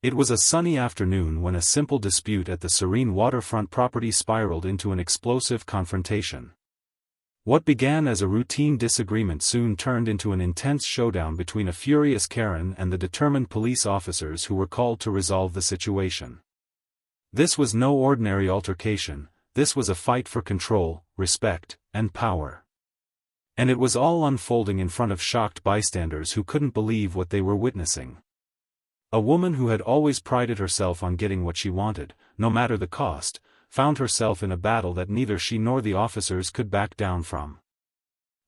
It was a sunny afternoon when a simple dispute at the serene waterfront property spiraled into an explosive confrontation. What began as a routine disagreement soon turned into an intense showdown between a furious Karen and the determined police officers who were called to resolve the situation. This was no ordinary altercation, this was a fight for control, respect, and power. And it was all unfolding in front of shocked bystanders who couldn't believe what they were witnessing. A woman who had always prided herself on getting what she wanted, no matter the cost, found herself in a battle that neither she nor the officers could back down from.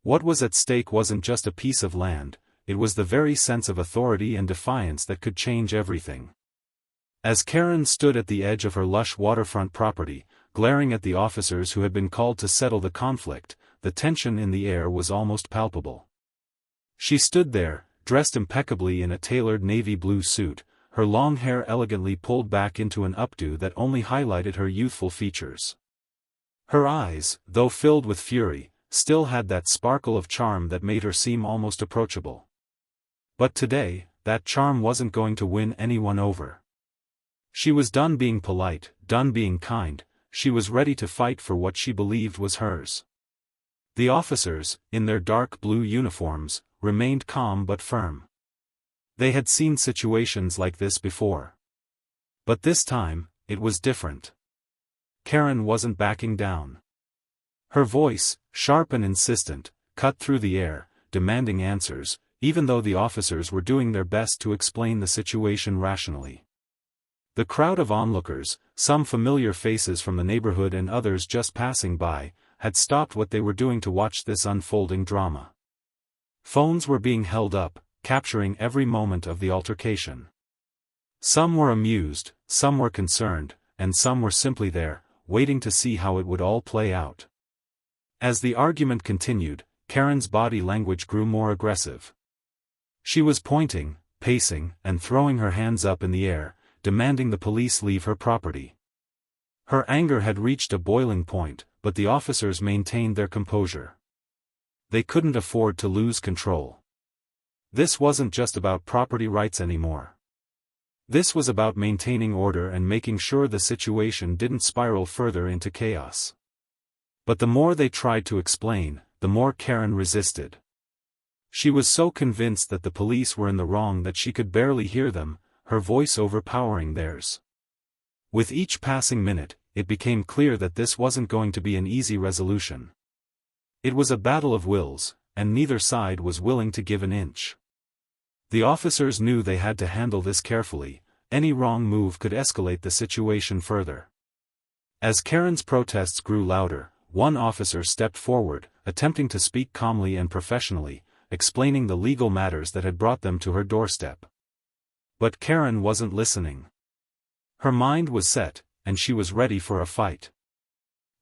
What was at stake wasn't just a piece of land, it was the very sense of authority and defiance that could change everything. As Karen stood at the edge of her lush waterfront property, glaring at the officers who had been called to settle the conflict, the tension in the air was almost palpable. She stood there, dressed impeccably in a tailored navy blue suit, her long hair elegantly pulled back into an updo that only highlighted her youthful features. Her eyes, though filled with fury, still had that sparkle of charm that made her seem almost approachable. But today, that charm wasn't going to win anyone over. She was done being polite, done being kind, she was ready to fight for what she believed was hers. The officers, in their dark blue uniforms, remained calm but firm. They had seen situations like this before. But this time, it was different. Karen wasn't backing down. Her voice, sharp and insistent, cut through the air, demanding answers, even though the officers were doing their best to explain the situation rationally. The crowd of onlookers, some familiar faces from the neighborhood and others just passing by, had stopped what they were doing to watch this unfolding drama. Phones were being held up, capturing every moment of the altercation. Some were amused, some were concerned, and some were simply there, waiting to see how it would all play out. As the argument continued, Karen's body language grew more aggressive. She was pointing, pacing, and throwing her hands up in the air, demanding the police leave her property. Her anger had reached a boiling point, but the officers maintained their composure. They couldn't afford to lose control. This wasn't just about property rights anymore. This was about maintaining order and making sure the situation didn't spiral further into chaos. But the more they tried to explain, the more Karen resisted. She was so convinced that the police were in the wrong that she could barely hear them, her voice overpowering theirs. With each passing minute, it became clear that this wasn't going to be an easy resolution. It was a battle of wills, and neither side was willing to give an inch. The officers knew they had to handle this carefully, any wrong move could escalate the situation further. As Karen's protests grew louder, one officer stepped forward, attempting to speak calmly and professionally, explaining the legal matters that had brought them to her doorstep. But Karen wasn't listening. Her mind was set, and she was ready for a fight.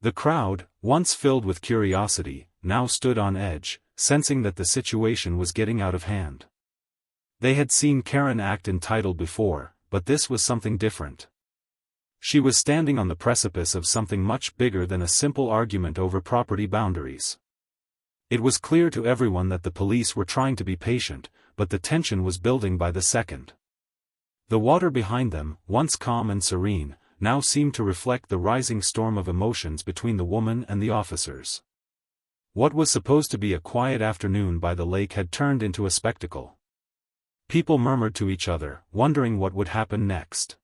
The crowd, once filled with curiosity, now stood on edge, sensing that the situation was getting out of hand. They had seen Karen act entitled before, but this was something different. She was standing on the precipice of something much bigger than a simple argument over property boundaries. It was clear to everyone that the police were trying to be patient, but the tension was building by the second. The water behind them, once calm and serene, now seemed to reflect the rising storm of emotions between the woman and the officers. What was supposed to be a quiet afternoon by the lake had turned into a spectacle. People murmured to each other, wondering what would happen next.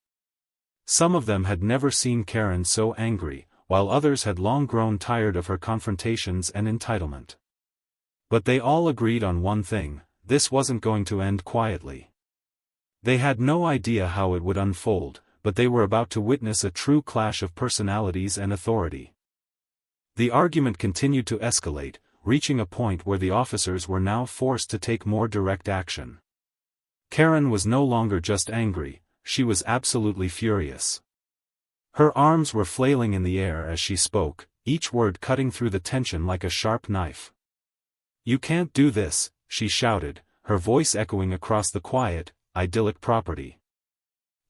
Some of them had never seen Karen so angry, while others had long grown tired of her confrontations and entitlement. But they all agreed on one thing: this wasn't going to end quietly. They had no idea how it would unfold, but they were about to witness a true clash of personalities and authority. The argument continued to escalate, reaching a point where the officers were now forced to take more direct action. Karen was no longer just angry, she was absolutely furious. Her arms were flailing in the air as she spoke, each word cutting through the tension like a sharp knife. "You can't do this," she shouted, her voice echoing across the quiet, idyllic property.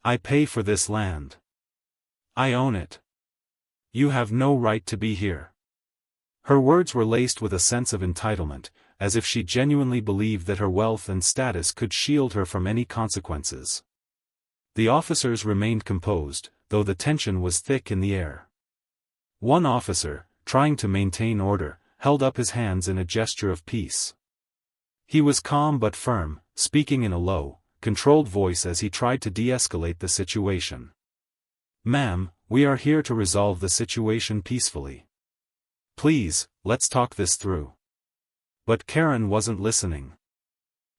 "I pay for this land. I own it. You have no right to be here." Her words were laced with a sense of entitlement, as if she genuinely believed that her wealth and status could shield her from any consequences. The officers remained composed, though the tension was thick in the air. One officer, trying to maintain order, held up his hands in a gesture of peace. He was calm but firm, speaking in a low, controlled voice as he tried to de-escalate the situation. "Ma'am, we are here to resolve the situation peacefully. Please, let's talk this through." But Karen wasn't listening.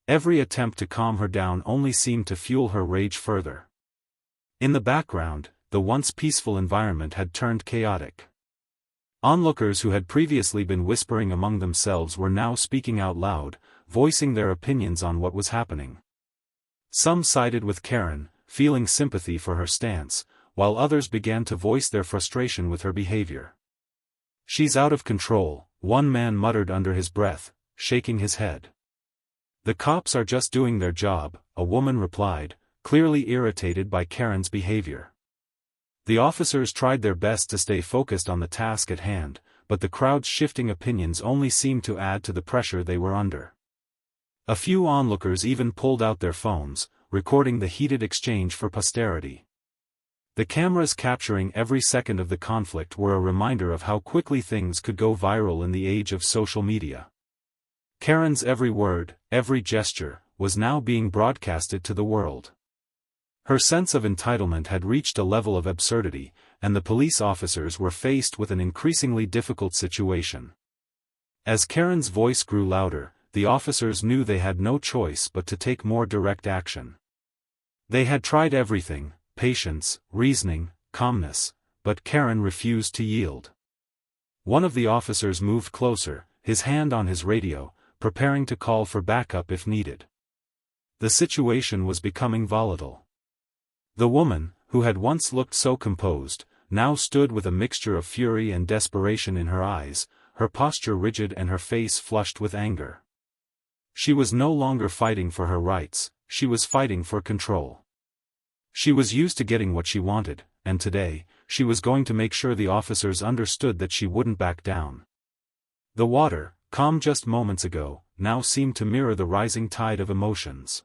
Every attempt to calm her down only seemed to fuel her rage further. In the background, the once peaceful environment had turned chaotic. Onlookers who had previously been whispering among themselves were now speaking out loud, voicing their opinions on what was happening. Some sided with Karen, feeling sympathy for her stance, while others began to voice their frustration with her behavior. "She's out of control," one man muttered under his breath, shaking his head. "The cops are just doing their job," a woman replied, clearly irritated by Karen's behavior. The officers tried their best to stay focused on the task at hand, but the crowd's shifting opinions only seemed to add to the pressure they were under. A few onlookers even pulled out their phones, recording the heated exchange for posterity. The cameras capturing every second of the conflict were a reminder of how quickly things could go viral in the age of social media. Karen's every word, every gesture, was now being broadcasted to the world. Her sense of entitlement had reached a level of absurdity, and the police officers were faced with an increasingly difficult situation. As Karen's voice grew louder, the officers knew they had no choice but to take more direct action. They had tried everything: patience, reasoning, calmness, but Karen refused to yield. One of the officers moved closer, his hand on his radio, preparing to call for backup if needed. The situation was becoming volatile. The woman, who had once looked so composed, now stood with a mixture of fury and desperation in her eyes, her posture rigid and her face flushed with anger. She was no longer fighting for her rights, she was fighting for control. She was used to getting what she wanted, and today, she was going to make sure the officers understood that she wouldn't back down. The water, calm just moments ago, now seemed to mirror the rising tide of emotions.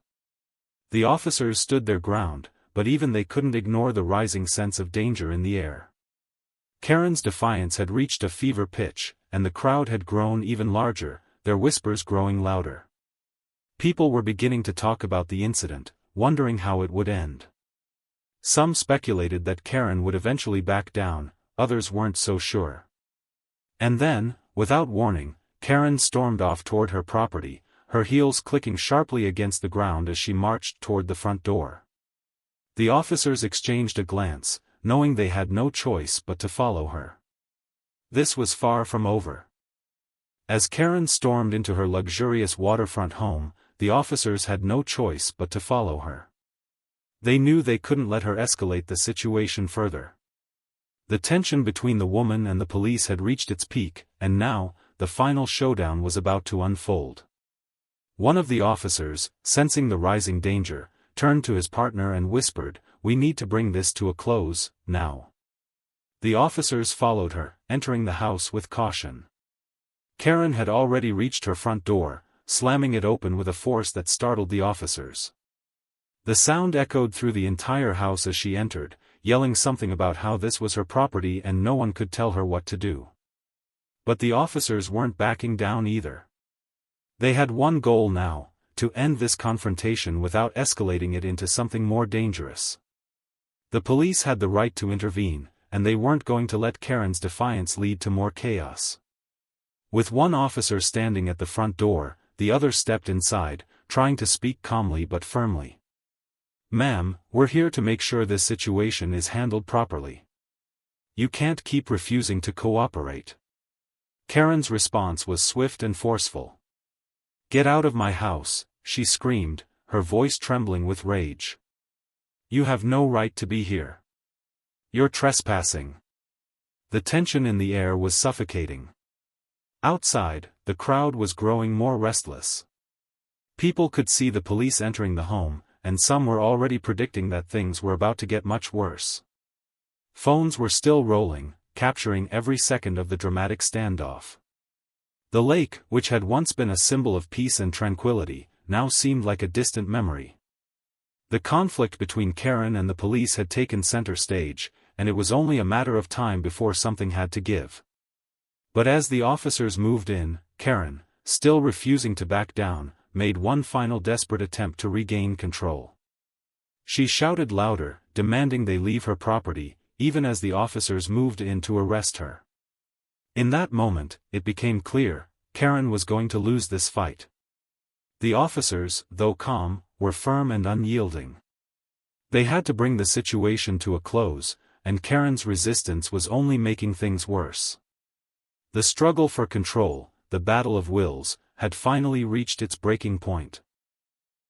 The officers stood their ground, but even they couldn't ignore the rising sense of danger in the air. Karen's defiance had reached a fever pitch, and the crowd had grown even larger, their whispers growing louder. People were beginning to talk about the incident, wondering how it would end. Some speculated that Karen would eventually back down, others weren't so sure. And then, without warning, Karen stormed off toward her property, her heels clicking sharply against the ground as she marched toward the front door. The officers exchanged a glance, knowing they had no choice but to follow her. This was far from over. As Karen stormed into her luxurious waterfront home, the officers had no choice but to follow her. They knew they couldn't let her escalate the situation further. The tension between the woman and the police had reached its peak, and now, the final showdown was about to unfold. One of the officers, sensing the rising danger, turned to his partner and whispered, "We need to bring this to a close, now." The officers followed her, entering the house with caution. Karen had already reached her front door, slamming it open with a force that startled the officers. The sound echoed through the entire house as she entered, yelling something about how this was her property and no one could tell her what to do. But the officers weren't backing down either. They had one goal now: to end this confrontation without escalating it into something more dangerous. The police had the right to intervene, and they weren't going to let Karen's defiance lead to more chaos. With one officer standing at the front door, the other stepped inside, trying to speak calmly but firmly. "Ma'am, we're here to make sure this situation is handled properly. You can't keep refusing to cooperate." Karen's response was swift and forceful. "Get out of my house," she screamed, her voice trembling with rage. "You have no right to be here. You're trespassing." The tension in the air was suffocating. Outside, the crowd was growing more restless. People could see the police entering the home, and some were already predicting that things were about to get much worse. Phones were still rolling, capturing every second of the dramatic standoff. The lake, which had once been a symbol of peace and tranquility, now seemed like a distant memory. The conflict between Karen and the police had taken center stage, and it was only a matter of time before something had to give. But as the officers moved in, Karen, still refusing to back down, made one final desperate attempt to regain control. She shouted louder, demanding they leave her property, even as the officers moved in to arrest her. In that moment, it became clear, Karen was going to lose this fight. The officers, though calm, were firm and unyielding. They had to bring the situation to a close, and Karen's resistance was only making things worse. The struggle for control, the battle of wills, had finally reached its breaking point.